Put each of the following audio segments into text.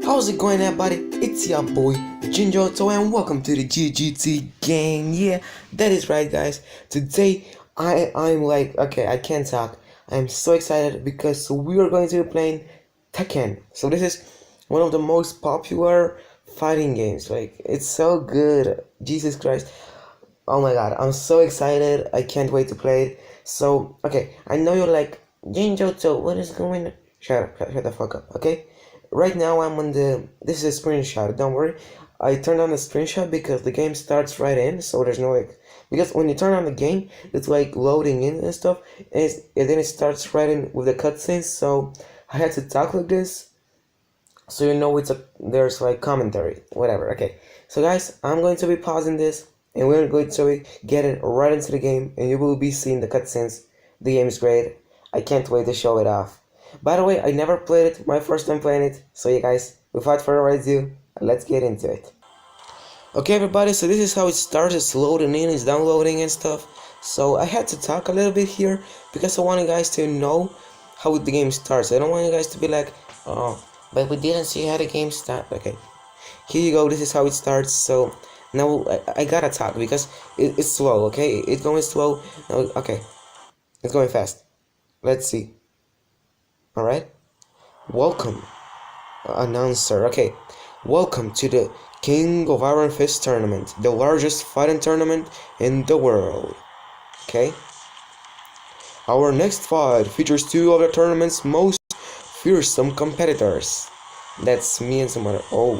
How's it going, everybody? It's your boy Jinjoto, and welcome to the GGT game. Yeah, that is right, guys. Today I'm like, okay, I can't talk. I'm so excited because we are going to be playing Tekken. So this is one of the most popular fighting games. Like, it's so good. Jesus Christ. Oh my god, I'm so excited. I can't wait to play it. So, okay, I know you're like, Jinjoto, what is going on? Shut the fuck up, okay? Right now I'm on this is a screenshot, don't worry. I turned on the screenshot because the game starts right in, so there's no like, because when you turn on the game, it's like loading in and stuff, and then it starts right in with the cutscenes, so I had to talk like this, so you know there's like commentary, whatever, okay. So guys, I'm going to be pausing this, and we're going to be getting right into the game, and you will be seeing the cutscenes. The game is great. I can't wait to show it off. By the way, I never played it, my first time playing it, so yeah guys, without further ado, let's get into it. Okay everybody, so this is how it starts, it's loading in, it's downloading and stuff. So I had to talk a little bit here, because I want you guys to know how the game starts. I don't want you guys to be like, oh, but we didn't see how the game starts. Okay, here you go, this is how it starts. So now I gotta talk, because it's slow, okay? It's going slow, now, okay, it's going fast. Let's see. Alright, welcome, announcer. Okay, welcome to the King of Iron Fist tournament, the largest fighting tournament in the world. Okay, our next fight features two of the tournament's most fearsome competitors. That's me and some other. Oh,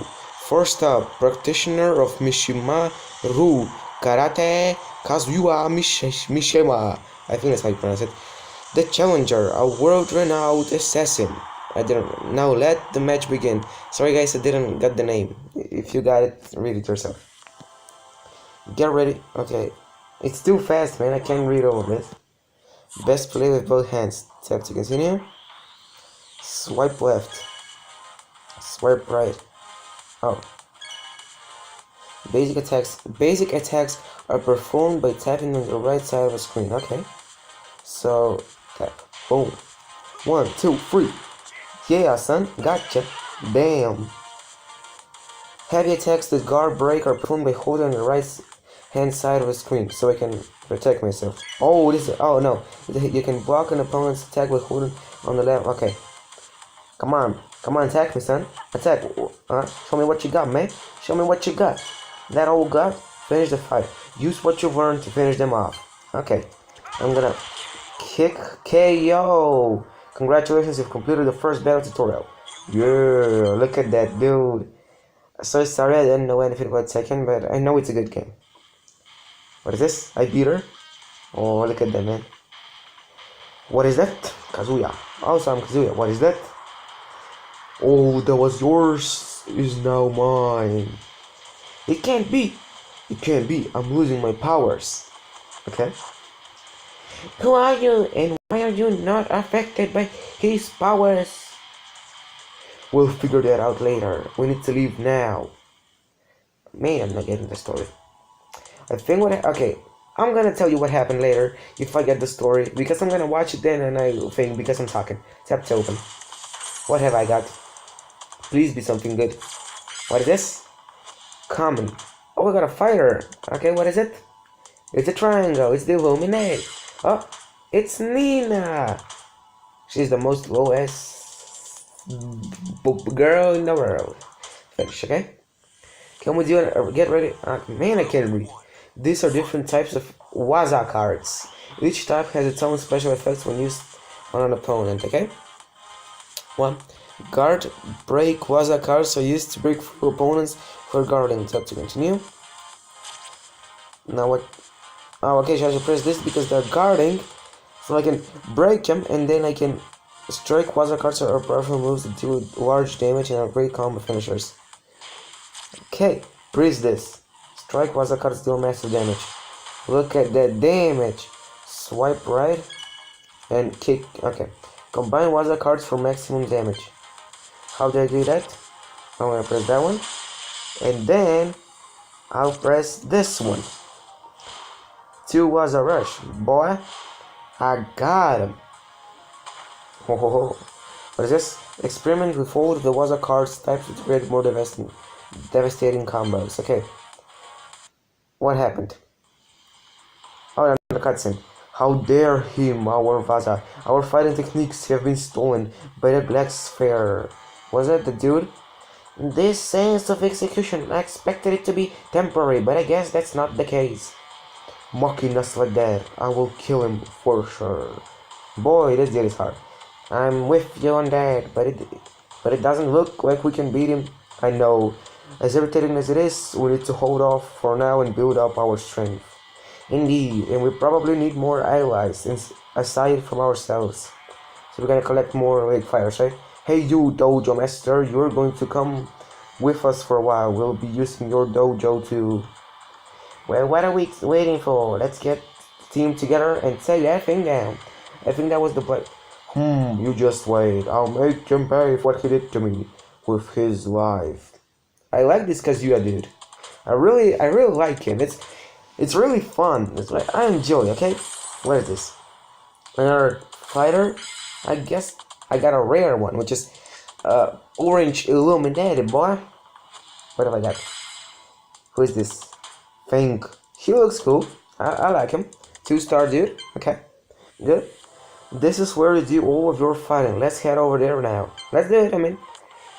first up, practitioner of Mishimaru Karate, Kazuya Mishima. I think that's how you pronounce it. The challenger, a world-renowned assassin. I didn't. Now let the match begin. Sorry guys, I didn't get the name. If you got it, read it yourself. Get ready. Okay. It's too fast, man. I can't read all of it. Best play with both hands. Tap to continue. Swipe left. Swipe right. Oh. Basic attacks are performed by tapping on the right side of the screen. Okay. So tap. Boom. 1, 2, 3. Yeah, son, gotcha. Damn. Heavy attacks that guard break are performed by holding the right hand side of the screen, so I can protect myself. Oh, oh no. You can block an opponent's attack by holding on the left. Okay. Come on, attack me, son. Attack. Show me what you got, man. Show me what you got. That old gut? Finish the fight. Use what you've learned to finish them off. Okay. I'm gonna kick KO. Congratulations, you've completed the first battle tutorial. Yeah, look at that dude. So sorry I didn't know anything about Tekken, but I know it's a good game. What is this? I beat her? Oh, look at that, man. What is that? Kazuya. Also, I'm Kazuya. What is that? Oh, that was yours is now mine. It can't be. It can't be. I'm losing my powers. Okay. Who are you, and why are you not affected by his powers? We'll figure that out later. We need to leave now. Man, I'm not getting the story. I think okay, I'm gonna tell you what happened later if I get the story, because I'm gonna watch it then and I think because I'm talking. Tap to open. What have I got? Please be something good. What is this? Common. Oh, we got a fighter. Okay, what is it? It's a triangle. It's the Illuminate. Oh, it's Nina. She's the most lowest girl in the world. Finish, okay? Can we do it? Get ready. Man, I can't read. These are different types of Waza cards. Each type has its own special effects when used on an opponent, okay? 1. Guard break Waza cards are used to break through opponents for guarding. Tap to continue. Now what? Oh, okay, so I should press this because they're guarding, so I can break them, and then I can strike Waza cards or powerful moves that do large damage and are great combo finishers. Okay, press this. Strike Waza cards deal massive damage. Look at that damage. Swipe right and kick. Okay, combine Waza cards for maximum damage. How do I do that? I'm gonna press that one, and then I'll press this one. 2 Waza rush, boy. I got him. Ho ho ho. What is this? Experiment with all of the Waza cards types to create more devastating combos. Okay. What happened? Oh, the cutscene. How dare him, our Vaza. Our fighting techniques have been stolen by the Black Sphere. Was that the dude? This sense of execution, I expected it to be temporary, but I guess that's not the case. Mocking us like that, I will kill him for sure. Boy, this deal is hard. I'm with you on that, but it doesn't look like we can beat him. I know. As irritating as it is, we need to hold off for now and build up our strength. Indeed, and we probably need more allies aside from ourselves. So we're gonna collect more Lake Fires, right? Hey you, Dojo Master, you're going to come with us for a while. We'll be using your dojo to... Well, what are we waiting for? Let's get the team together and take that thing down. I think that was the play. You just wait. I'll make him pay for what he did to me with his life. I like this Kazuya dude. I really like him. It's really fun. It's like I enjoy. Okay, what is this? Another fighter. I guess I got a rare one, which is orange illuminated boy. What have I got? Who is this? Fink. He looks cool. I like him. 2-star dude. Okay, good. This is where you do all of your fighting. Let's head over there now. Let's do it. I mean,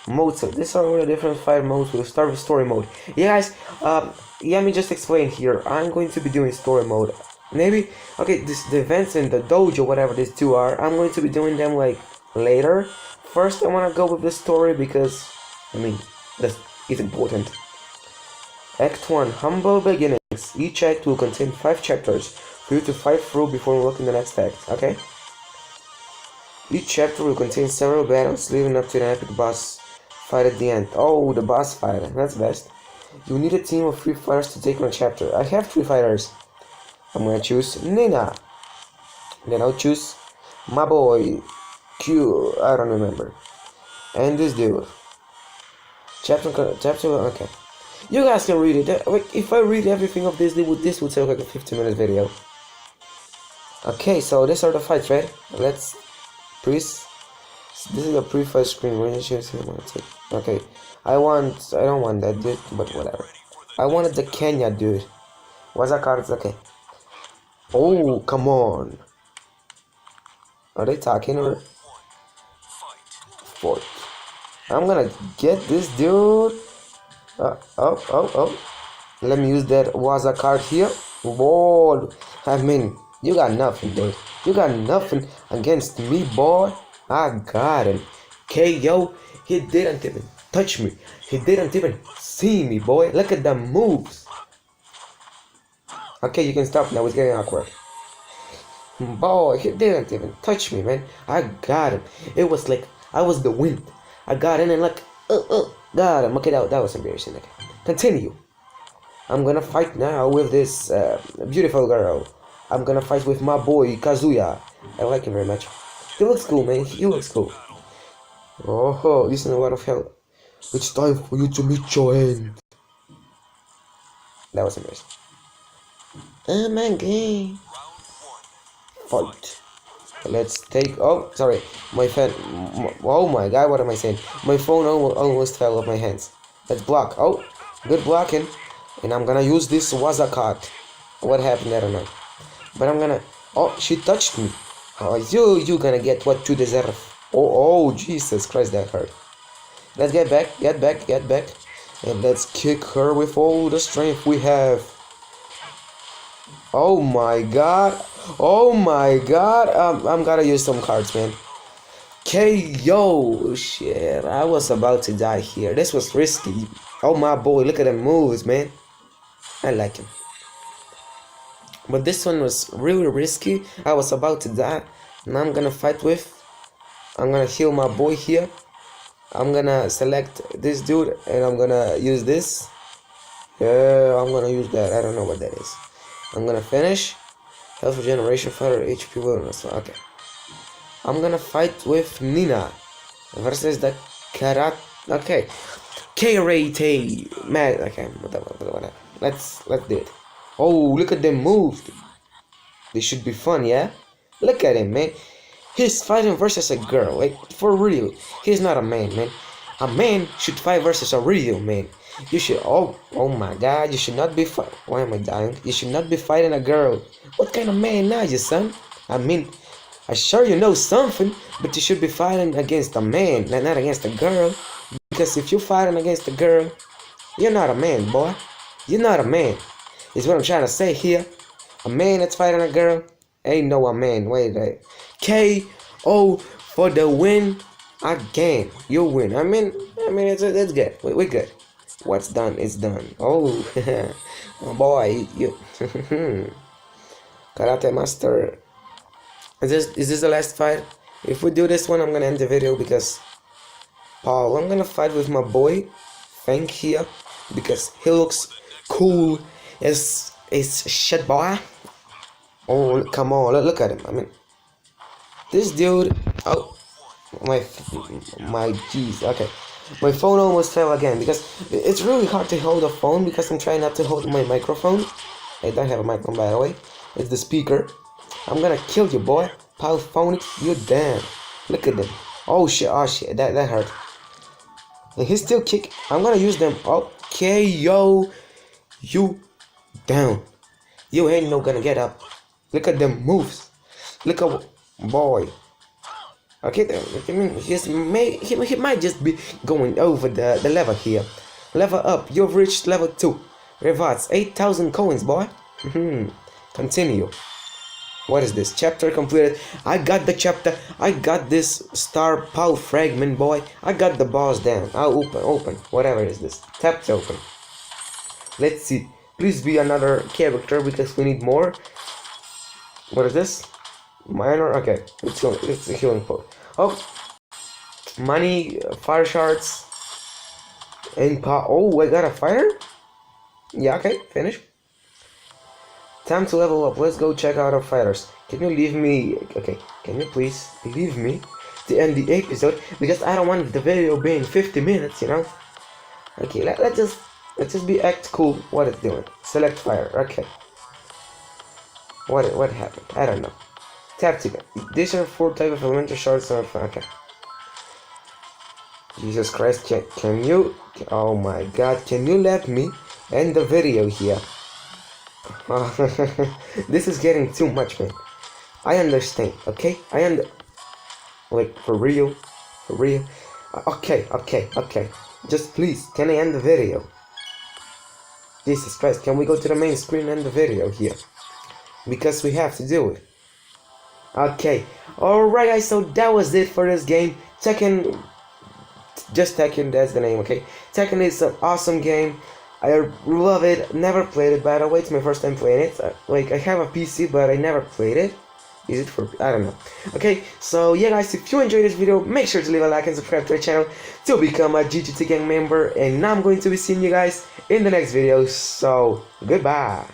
modes. These are all the different fight modes. We'll start with story mode. Yeah, guys. Let me just explain here. I'm going to be doing story mode. Maybe okay. The events in the dojo, whatever these two are, I'm going to be doing them like later. First, I want to go with the story because I mean that is important. Act 1, Humble Beginnings. Each act will contain 5 chapters for you to fight through before unlocking the next act, okay? Each chapter will contain several battles leading up to an epic boss fight at the end. Oh, the boss fight, that's best. You need a team of 3 fighters to take on a chapter. I have 3 fighters. I'm gonna choose Nina. Then I'll choose my boy, Q, I don't remember. And this dude. Chapter, okay. You guys can read it. If I read everything of this would take like a 15-minute video. Okay, so these are the fights, right? Let's please. This is a pre-fight screen. Okay, I don't want that dude, but whatever. I wanted the Kenya dude. What's that card? Okay. Oh, come on. Are they talking or? Fight. I'm gonna get this dude. Oh. Let me use that Waza card here. Whoa. I mean, you got nothing, dude. You got nothing against me, boy. I got him. KO. He didn't even touch me. He didn't even see me, boy. Look at the moves. Okay, you can stop now. It's getting awkward. Boy, he didn't even touch me, man. I got him. It was like I was the wind. I got in and like, got him. Okay, that was embarrassing. Okay. Continue. I'm gonna fight now with this beautiful girl. I'm gonna fight with my boy Kazuya. I like him very much. He looks cool, man. He looks cool. Oh, this is a lot of hell. It's time for you to meet your end. That was embarrassing. Oh my god. Fight. Let's take. Oh, sorry. My phone. Oh my god, what am I saying? My phone almost fell off my hands. Let's block. Oh, good blocking. And I'm gonna use this Waza card. What happened? I don't know. But I'm gonna. Oh, she touched me. Oh, you gonna get what you deserve. Oh, Jesus Christ, that hurt. Let's get back. And let's kick her with all the strength we have. Oh my god. I'm gonna use some cards, man. KO. Shit, I was about to die here. This was risky. Oh my boy, look at the moves, man. I like him. But this one was really risky. I was about to die. Now I'm gonna fight with. I'm gonna heal my boy here. I'm gonna select this dude and I'm gonna use this. Yeah, I'm gonna use that. I don't know what that is. I'm gonna finish. Health regeneration, fire, HP bonus. Okay. I'm gonna fight with Nina versus the Karat. Okay. Karate. Man. Okay. Whatever. Let's do it. Oh, look at them moves. They should be fun, yeah. Look at him, man. He's fighting versus a girl, like for real. He's not a man, man. A man should fight versus a real man. You should. Oh my God! You should not be fight. Why am I dying? You should not be fighting a girl. What kind of man are you, son? I mean, I sure you know something, but you should be fighting against a man, not against a girl. Because if you're fighting against a girl, you're not a man, boy. You're not a man. Is what I'm trying to say here. A man that's fighting a girl ain't no a man. Wait, wait. KO for the win again. You win. It's good. We good. What's done is done. Oh, oh boy, you karate master. Is this the last fight? If we do this one, I'm gonna end the video because Paul. I'm gonna fight with my boy Frank here because he looks cool as shit, boy. Oh, come on, look at him. I mean, this dude. Oh, my jeez. Okay, my phone almost fell again because it's really hard to hold a phone because I'm trying not to hold my microphone. I don't have a microphone, by the way. It's the speaker. I'm gonna kill you, boy. Polyphonic, you damn. Look at them. Oh shit, that hurt. And he's still kick. I'm gonna use them. Okay, yo, you down. You ain't no gonna get up. Look at them moves. Look at boy. Okay, I mean, he might just be going over the level here. Level up. You've reached level 2. Rewards 8,000 coins, boy. Continue. What is this? Chapter completed. I got the chapter. I got this star power fragment, boy. I got the boss down. I'll open. Whatever is this? Tap to open. Let's see. Please be another character because we need more. What is this? Minor. Okay, it's a healing potion. Oh, money, fire shards, and oh, I got a fire. Yeah. Okay. Finish. Time to level up. Let's go check out our fighters. Can you leave me? Okay, can you please leave me to end the episode because I don't want the video being 50 minutes, you know? Okay, let's just be act cool. What it's doing? Select fire. Okay. What happened? I don't know. Tap to. These are 4 type of elemental shards. Okay. Jesus Christ! Can you? Oh my God! Can you let me end the video here? This is getting too much, man. I understand, okay? Like, for real? Okay. Just please, can I end the video? Jesus Christ, can we go to the main screen and end the video here? Because we have to do it. Okay, alright guys, so that was it for this game. Tekken, just Tekken, that's the name, okay? Tekken is an awesome game. I love it. Never played it, by the way. It's my first time playing it. Like, I have a PC, but I never played it. Is it for... I don't know. Okay, so yeah, guys, if you enjoyed this video, make sure to leave a like and subscribe to our channel to become a great.Tekken member. And I'm going to be seeing you guys in the next video. So, goodbye.